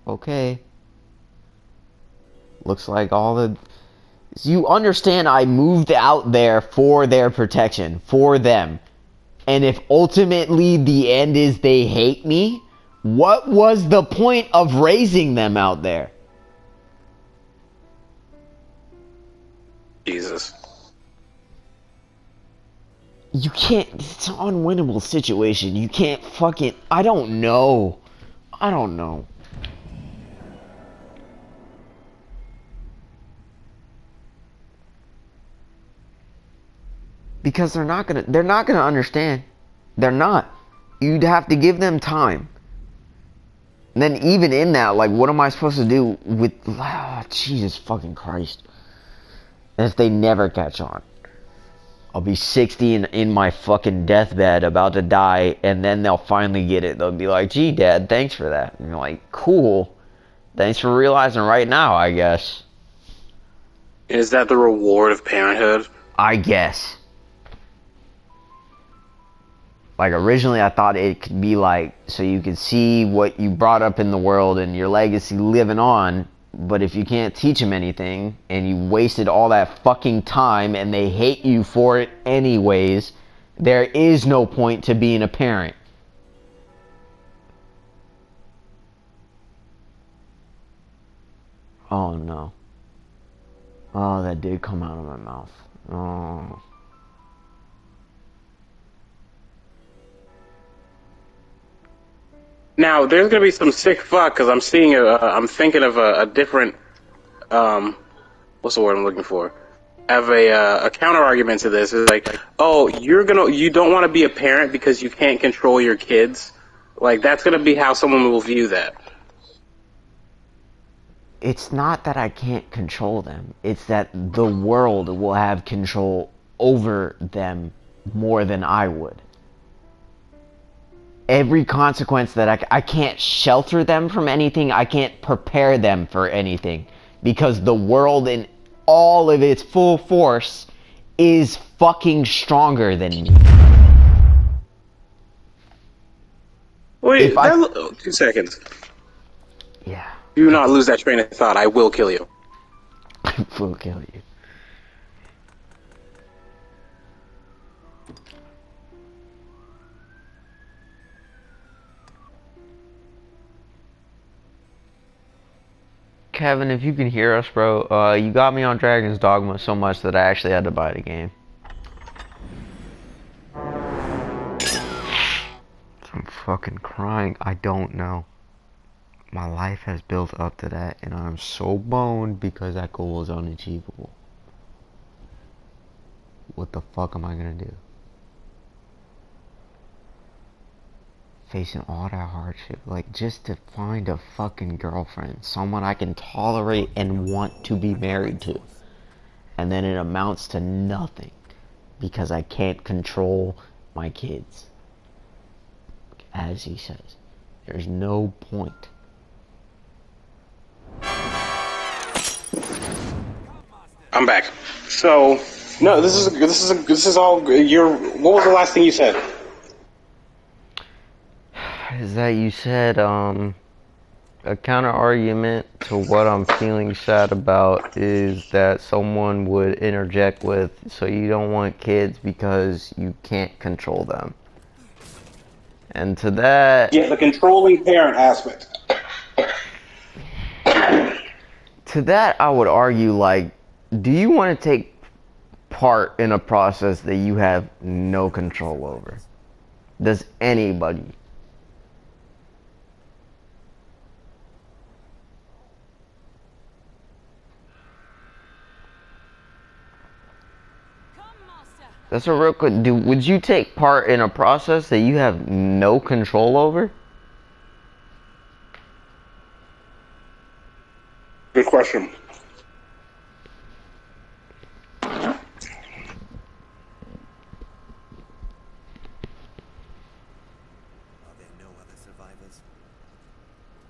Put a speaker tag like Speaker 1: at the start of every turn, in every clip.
Speaker 1: okay. Looks like all the... You understand I moved out there for their protection, for them. And if ultimately the end is they hate me, what was the point of raising them out there?
Speaker 2: Jesus.
Speaker 1: You can't... It's an unwinnable situation. You can't fucking... I don't know. I don't know. Because they're not gonna understand. They're not. You'd have to give them time. And then even in that, like, what am I supposed to do with... Jesus fucking Christ. And if they never catch on? I'll be 60 and in my fucking deathbed about to die, and then they'll finally get it. They'll be like, gee, Dad, thanks for that. And you're like, cool. Thanks for realizing right now, I guess.
Speaker 2: Is that the reward of parenthood?
Speaker 1: I guess. Like, originally I thought it could be like, so you could see what you brought up in the world and your legacy living on, but if you can't teach them anything, and you wasted all that fucking time, and they hate you for it anyways, there is no point to being a parent. Oh no. Oh, that did come out of my mouth. Oh.
Speaker 2: Now, there's gonna be some sick fuck because I'm seeing I'm thinking of a different, what's the word I'm looking for? I have a counter argument to this. It's like, oh, you don't want to be a parent because you can't control your kids. Like, that's gonna be how someone will view that.
Speaker 1: It's not that I can't control them. It's that the world will have control over them more than I would. Every consequence that I can't shelter them from anything, I can't prepare them for anything, because the world in all of its full force is fucking stronger than me.
Speaker 2: Wait, 2 seconds.
Speaker 1: Yeah.
Speaker 2: Do not lose that train of thought. I will kill you.
Speaker 1: I will kill you. Kevin, if you can hear us, bro, you got me on Dragon's Dogma so much that I actually had to buy the game. I'm fucking crying. I don't know. My life has built up to that, and I'm so boned because that goal is unachievable. What the fuck am I gonna do? Facing all that hardship, like, just to find a fucking girlfriend, someone I can tolerate and want to be married to, and then it amounts to nothing because I can't control my kids. As he says, there's no point.
Speaker 2: I'm back. So, no, this is all your. What was the last thing you said?
Speaker 1: Is that you said, a counter argument to what I'm feeling sad about is that someone would interject with, so you don't want kids because you can't control them. And to that...
Speaker 2: Yeah, the controlling parent aspect.
Speaker 1: To that, I would argue, like, do you want to take part in a process that you have no control over? Does anybody? That's a real good... Would you take part in a process that you have no control over?
Speaker 2: Good question.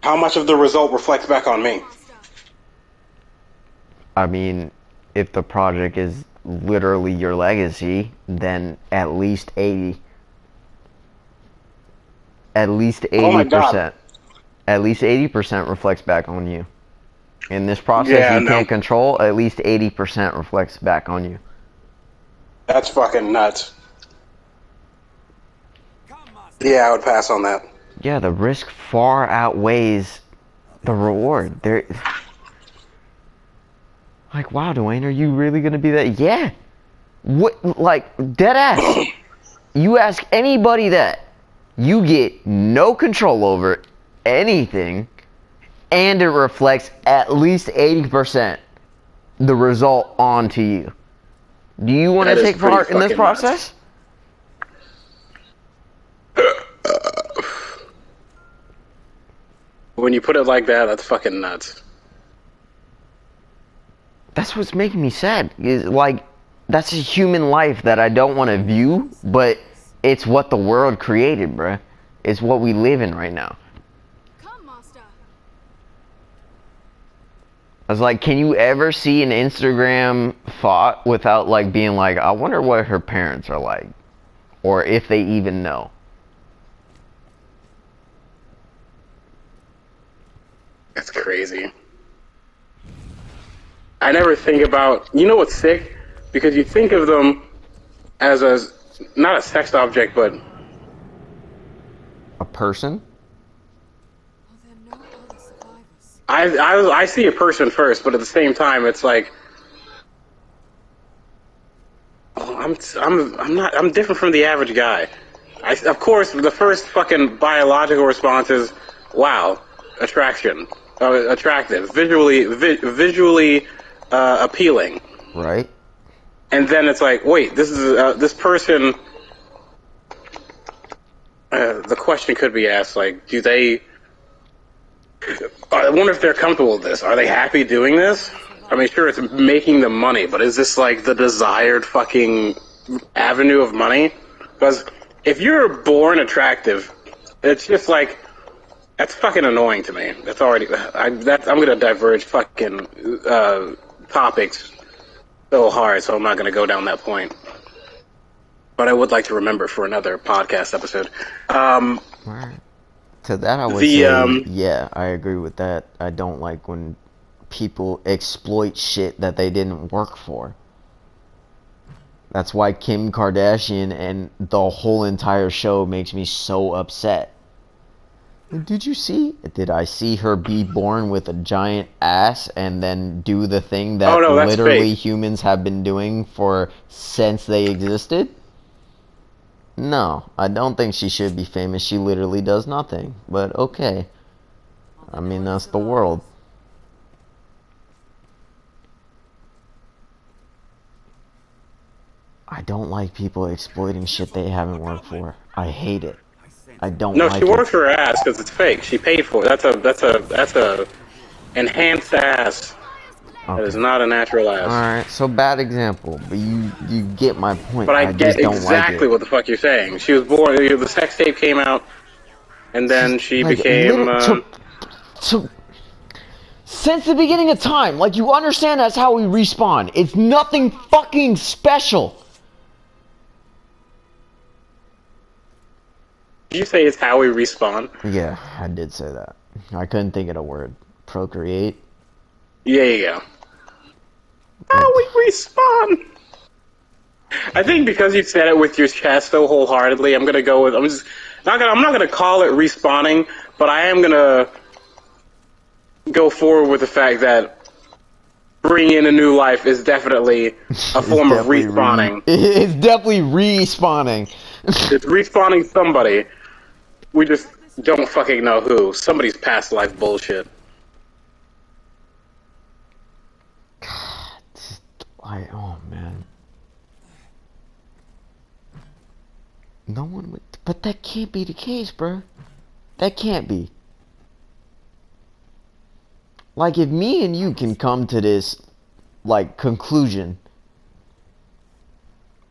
Speaker 2: How much of the result reflects back on me?
Speaker 1: I mean, if the project is literally your legacy, then at least 80. At least 80%.
Speaker 2: Oh my God.
Speaker 1: at least 80% reflects back on you. In this process
Speaker 2: Yeah,
Speaker 1: you
Speaker 2: no.
Speaker 1: can't control, at least 80% reflects back on you.
Speaker 2: That's fucking nuts. Yeah, I would pass on that.
Speaker 1: Yeah, the risk far outweighs the reward. There, like, wow, Dwayne, are you really gonna be that? Yeah. What, like, dead ass. You ask anybody that, you get no control over anything, and it reflects at least 80% the result onto you. Do you want to
Speaker 2: That is
Speaker 1: take
Speaker 2: pretty
Speaker 1: part in this
Speaker 2: fucking nuts.
Speaker 1: process?
Speaker 2: When you put it like that, that's fucking nuts.
Speaker 1: That's what's making me sad. Is like, that's a human life that I don't want to view, but it's what the world created, bruh. It's what we live in right now.
Speaker 3: Come, master.
Speaker 1: I was like, can you ever see an Instagram thought without like being like, I wonder what her parents are like, or if they even know?
Speaker 2: That's crazy. I never think about, you know what's sick? Because you think of them as not a sex object, but
Speaker 1: A person?
Speaker 3: Are there no other survivors?
Speaker 2: I see a person first, but at the same time, it's like, oh, I'm different from the average guy. Of course, the first fucking biological response is, wow, attraction, attractive, visually appealing.
Speaker 1: Right?
Speaker 2: And then it's like, wait, this is this person. The question could be asked, like, do they? I wonder if they're comfortable with this. Are they happy doing this? I mean, sure, it's making them money, but is this like the desired fucking avenue of money? Because if you're born attractive, it's just like that's fucking annoying to me. That's already. I'm gonna diverge fucking topics so hard, so I'm not gonna go down that point. But I would like to remember for another podcast episode.
Speaker 1: Right. To that I would say, yeah, I agree with that. I don't like when people exploit shit that they didn't work for. That's why Kim Kardashian and the whole entire show makes me so upset. Did you see? Did I see her be born with a giant ass and then do the thing that
Speaker 2: Oh, no, that's
Speaker 1: literally
Speaker 2: fake.
Speaker 1: humans have been doing for since they existed? No, I don't think she should be famous. She literally does nothing. But okay. I mean, that's the world. I don't like people exploiting shit they haven't worked for. I hate it. I don't
Speaker 2: No,
Speaker 1: like
Speaker 2: she
Speaker 1: it.
Speaker 2: worked for her ass because it's fake. She paid for it. That's a enhanced ass. That is
Speaker 1: Okay.
Speaker 2: not a natural ass.
Speaker 1: Alright, so bad example, but you get my point.
Speaker 2: But I
Speaker 1: just
Speaker 2: get
Speaker 1: don't
Speaker 2: exactly
Speaker 1: like it.
Speaker 2: what the fuck you're saying. She was born. The sex tape came out, and then she
Speaker 1: Like,
Speaker 2: became.
Speaker 1: so since the beginning of time, like, you understand that's how we respawn. It's nothing fucking special.
Speaker 2: Did you say it's how we respawn?
Speaker 1: Yeah, I did say that. I couldn't think of the word. Procreate.
Speaker 2: Yeah, you go. How we respawn? I think because you said it with your chest so wholeheartedly, I'm gonna go with. I'm not gonna call it respawning, but I am gonna go forward with the fact that bringing in a new life is definitely a form of respawning.
Speaker 1: It's definitely respawning.
Speaker 2: It's respawning somebody. We just don't fucking know who. Somebody's past life bullshit.
Speaker 1: Oh man. No one would, but that can't be the case, bro. That can't be. Like, if me and you can come to this, like, conclusion,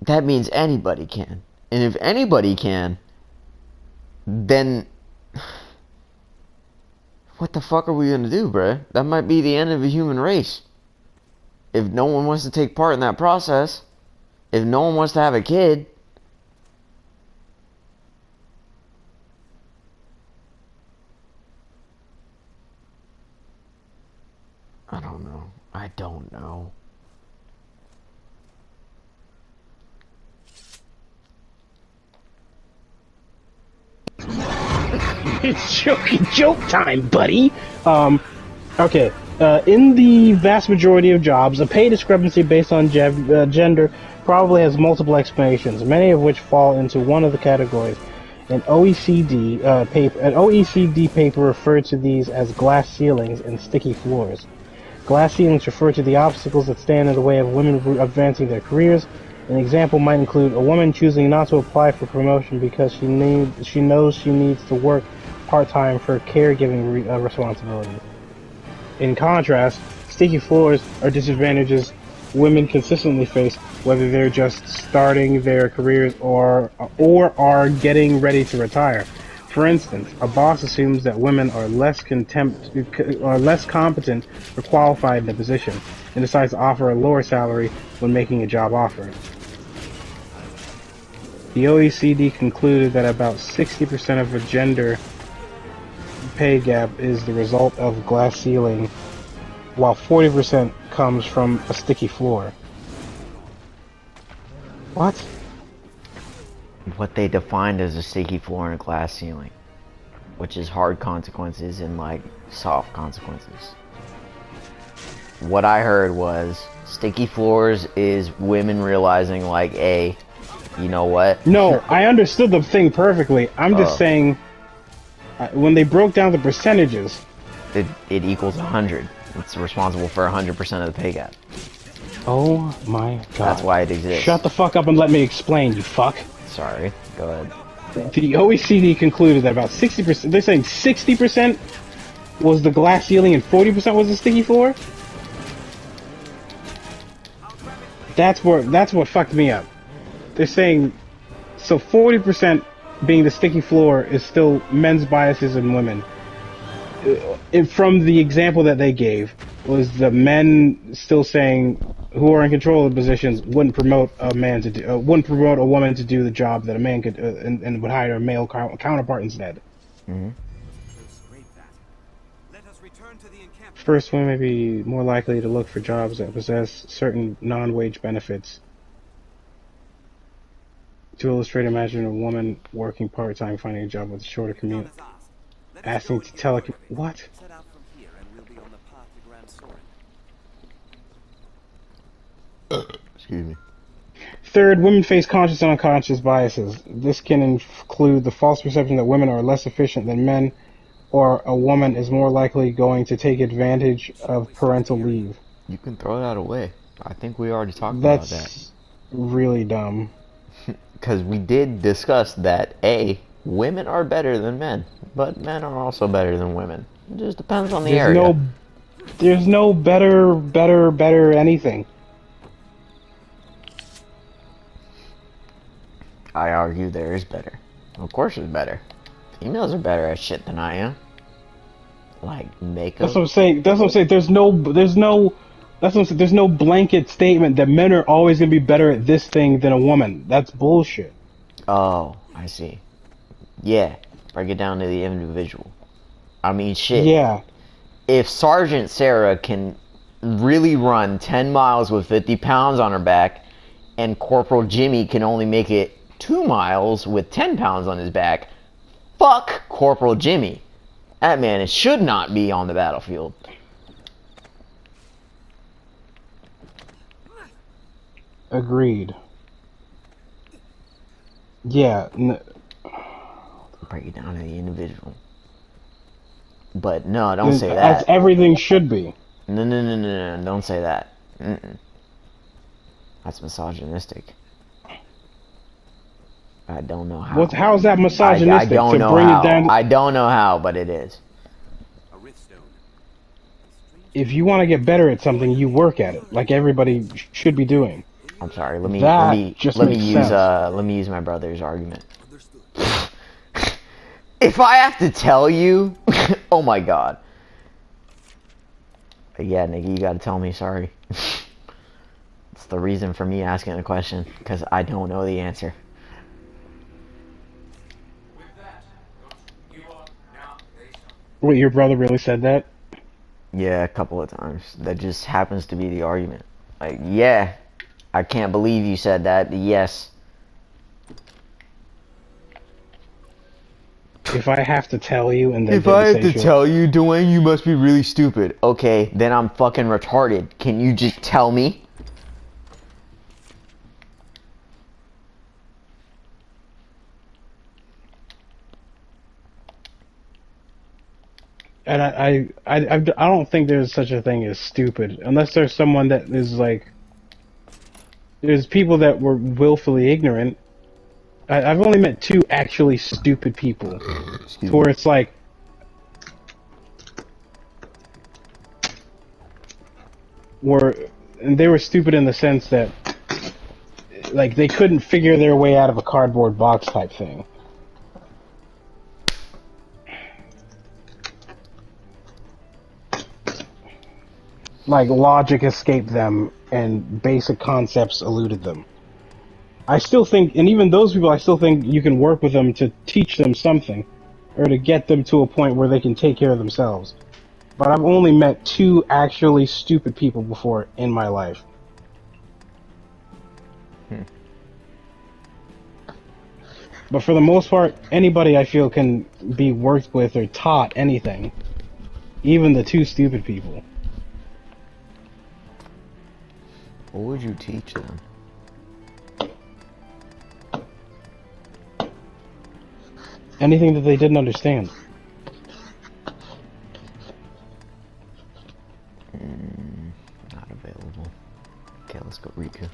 Speaker 1: that means anybody can. And if anybody can, then what the fuck are we gonna do, bruh? That might be the end of the human race. If no one wants to take part in that process, if no one wants to have a kid, don't know. I don't know.
Speaker 4: It's joke time, buddy. Okay. In the vast majority of jobs, a pay discrepancy based on gender probably has multiple explanations, many of which fall into one of the categories. An OECD paper referred to these as glass ceilings and sticky floors. Glass ceilings refer to the obstacles that stand in the way of women advancing their careers. An example might include a woman choosing not to apply for promotion because she knows she needs to work part-time for caregiving responsibilities. In contrast, sticky floors are disadvantages women consistently face, whether they're just starting their careers or are getting ready to retire. For instance, a boss assumes that women are less competent or qualified in the position, and decides to offer a lower salary when making a job offer. The OECD concluded that about 60% of a gender pay gap is the result of glass ceiling, while 40% comes from a sticky floor. What?
Speaker 1: What they defined as a sticky floor and a glass ceiling, which is hard consequences and like soft consequences. What I heard was sticky floors is women realizing like, you know what?
Speaker 4: No, I understood the thing perfectly. I'm just saying, when they broke down the percentages,
Speaker 1: it equals 100. It's responsible for 100% of the pay gap.
Speaker 4: Oh my god.
Speaker 1: That's why it exists.
Speaker 4: Shut the fuck up and let me explain, you fuck.
Speaker 1: Sorry, go ahead.
Speaker 4: The OECD concluded that about 60%, they're saying 60% was the glass ceiling and 40% was the sticky floor? That's what fucked me up. They're saying, so 40% being the sticky floor is still men's biases in women. From the example that they gave, was the men still saying who are in control of the positions wouldn't promote a woman to do the job that a man could, and would hire a male counterpart instead.
Speaker 1: Mm-hmm.
Speaker 4: First, women may be more likely to look for jobs that possess certain non-wage benefits. To illustrate, imagine a woman working part-time finding a job with a shorter commute. Asking to what?
Speaker 1: Excuse me.
Speaker 4: Third, women face conscious and unconscious biases. This can include the false perception that women are less efficient than men, or a woman is more likely going to take advantage of parental leave.
Speaker 1: You can throw that away. I think we already talked about that.
Speaker 4: That's really dumb.
Speaker 1: Because we did discuss that, women are better than men, but men are also better than women. It just depends on the area.
Speaker 4: There's no better anything.
Speaker 1: I argue there is better. Of course it's better. Females are better at shit than I am. Like makeup.
Speaker 4: That's what I'm saying. There's no blanket statement that men are always gonna be better at this thing than a woman. That's bullshit.
Speaker 1: Oh, I see. Yeah, break it down to the individual. I mean, shit.
Speaker 4: Yeah.
Speaker 1: If Sergeant Sarah can really run 10 miles with 50 pounds on her back, and Corporal Jimmy can only make it 2 miles with 10 pounds on his back, fuck Corporal Jimmy. That man should not be on the battlefield.
Speaker 4: Agreed. Yeah.
Speaker 1: Break it down to the individual. But no, don't say that.
Speaker 4: As everything should be.
Speaker 1: No, don't say that. That's misogynistic. I don't know how.
Speaker 4: How's that misogynistic?
Speaker 1: I don't know how. I don't know how, but it is.
Speaker 4: If you want to get better at something, you work at it, like everybody should be doing.
Speaker 1: I'm sorry. Let me use my brother's argument. If I have to tell you, oh my god. But yeah, nigga, you gotta tell me. Sorry. It's the reason for me asking the question, because I don't know the answer.
Speaker 4: Wait, your brother really said that?
Speaker 1: Yeah, a couple of times. That just happens to be the argument. Like, yeah, I can't believe you said that. Yes.
Speaker 4: If I have to tell you and then
Speaker 1: If I have to
Speaker 4: say
Speaker 1: tell you, Dwayne, you must be really stupid. Okay, then I'm fucking retarded. Can you just tell me?
Speaker 4: and I don't think there's such a thing as stupid unless there's someone that is like there's people that were willfully ignorant. I've only met two actually stupid people,
Speaker 1: Excuse
Speaker 4: where
Speaker 1: me.
Speaker 4: it's like and they were stupid in the sense that like they couldn't figure their way out of a cardboard box type thing. Like logic escaped them and basic concepts eluded them. I still think, and even those people, I still think you can work with them to teach them something, or to get them to a point where they can take care of themselves. But I've only met two actually stupid people before in my life. But for the most part, anybody I feel can be worked with or taught anything. Even the two stupid people.
Speaker 1: What would you teach them?
Speaker 4: Anything that they didn't understand.
Speaker 1: Not available. Okay, let's go Riku.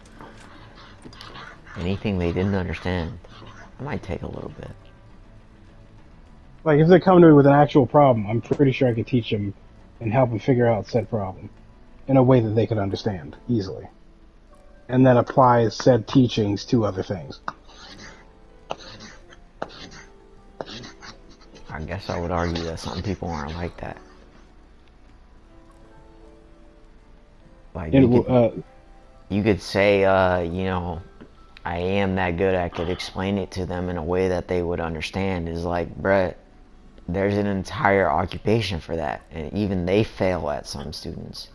Speaker 1: Anything they didn't understand. That might take a little bit.
Speaker 4: Like, if they come to me with an actual problem, I'm pretty sure I could teach them and help them figure out said problem in a way that they could understand easily. And then apply said teachings to other things.
Speaker 1: I guess I would argue that some people aren't like that. Like, you could say, you know, I am that good, I could explain it to them in a way that they would understand. Is like, bruh, there's an entire occupation for that, and even they fail at some students.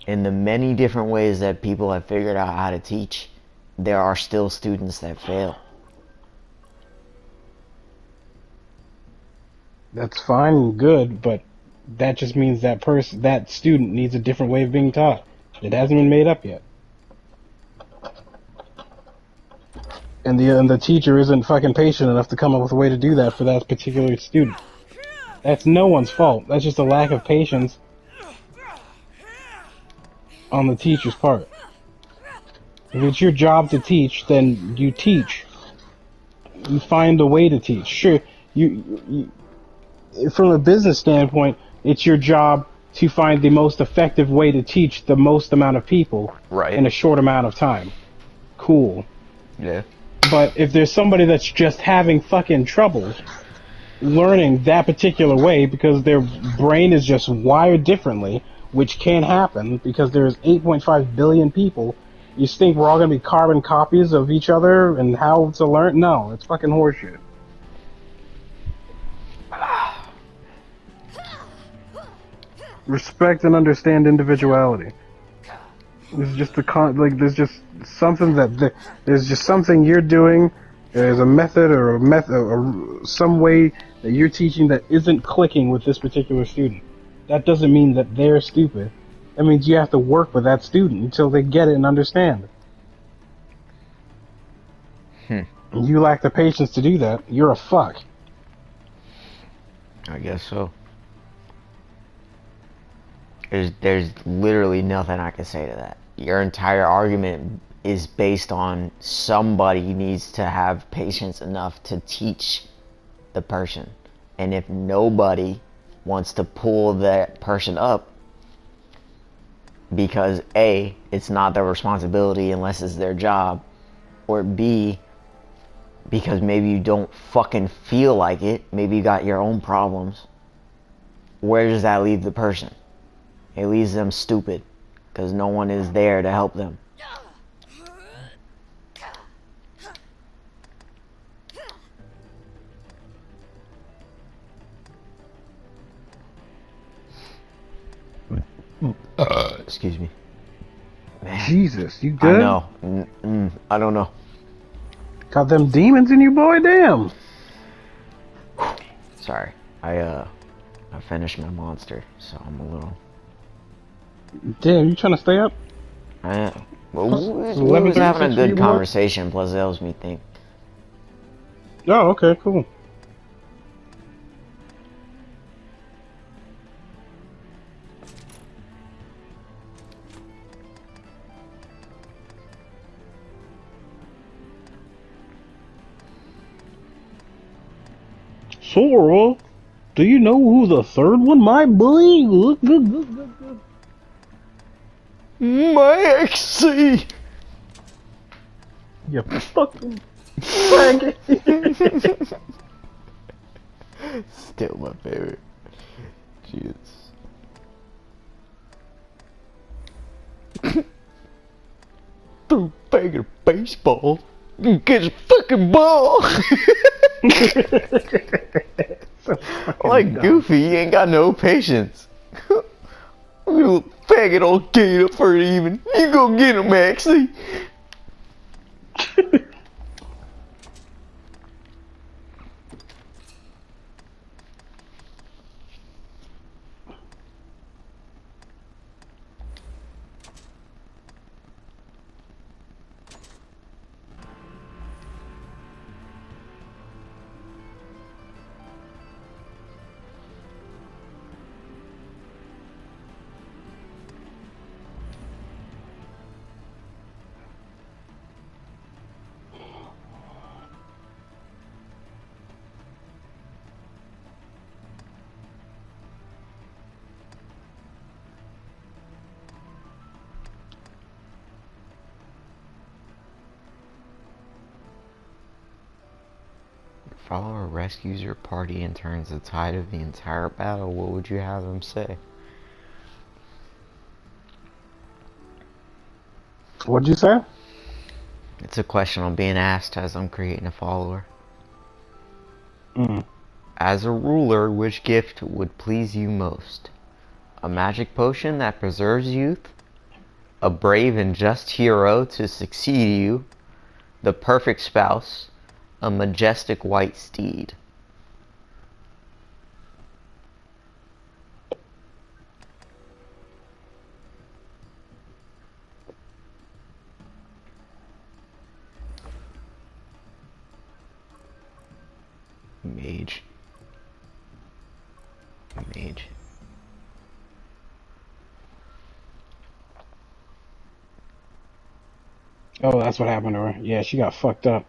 Speaker 1: In the many different ways that people have figured out how to teach, there are still students that fail.
Speaker 4: That's fine and good, but that just means that student needs a different way of being taught. It hasn't been made up yet. And the teacher isn't fucking patient enough to come up with a way to do that for that particular student. That's no one's fault. That's just a lack of patience on the teacher's part. If it's your job to teach, then you teach. You find a way to teach. Sure, you from a business standpoint, it's your job to find the most effective way to teach the most amount of people in a short amount of time. Cool.
Speaker 1: Yeah.
Speaker 4: But if there's somebody that's just having fucking trouble learning that particular way because their brain is just wired differently, which can happen because there's 8.5 billion people, you think we're all going to be carbon copies of each other and how to learn? No, it's fucking horseshit. Respect and understand individuality. There's just there's just something there's just something you're doing. There's a method or some way that you're teaching that isn't clicking with this particular student. That doesn't mean that they're stupid. That means you have to work with that student until they get it and understand it. And you lack the patience to do that, you're a fuck.
Speaker 1: I guess so. There's literally nothing I can say to that. Your entire argument is based on somebody needs to have patience enough to teach the person. And if nobody wants to pull that person up, because A, it's not their responsibility unless it's their job, or B, because maybe you don't fucking feel like it, maybe you got your own problems, where does that leave the person? It leaves them stupid, because no one is there to help them. excuse me. Man,
Speaker 4: Jesus, you
Speaker 1: I
Speaker 4: good?
Speaker 1: know. I don't know.
Speaker 4: Got them demons in you, boy? Damn.
Speaker 1: Sorry. I finished my monster, so I'm a little.
Speaker 4: Damn, you trying to stay up?
Speaker 1: Well, we
Speaker 4: It's
Speaker 1: was having
Speaker 4: 11:36
Speaker 1: a
Speaker 4: for you,
Speaker 1: good
Speaker 4: boy?
Speaker 1: conversation, plus it helps me think.
Speaker 4: Oh, okay, cool. Sora, do you know who the third one might be?
Speaker 1: Maxie!
Speaker 4: You fucking faggot.
Speaker 1: Still my favorite. Jeez. Threw faggot a baseball. You get a fucking ball. Like
Speaker 4: dumb.
Speaker 1: Goofy, he ain't got no patience. Little faggot old gate up for it even. You go get him, Maxie. Follower rescues your party and turns the tide of the entire battle. What would you have them say?
Speaker 4: What'd you say?
Speaker 1: It's a question I'm being asked as I'm creating a follower. As a ruler, which gift would please you most? A magic potion that preserves youth? A brave and just hero to succeed you? The perfect spouse? A majestic white steed? Mage. Mage.
Speaker 4: Oh, that's what happened to her. Yeah, she got fucked up.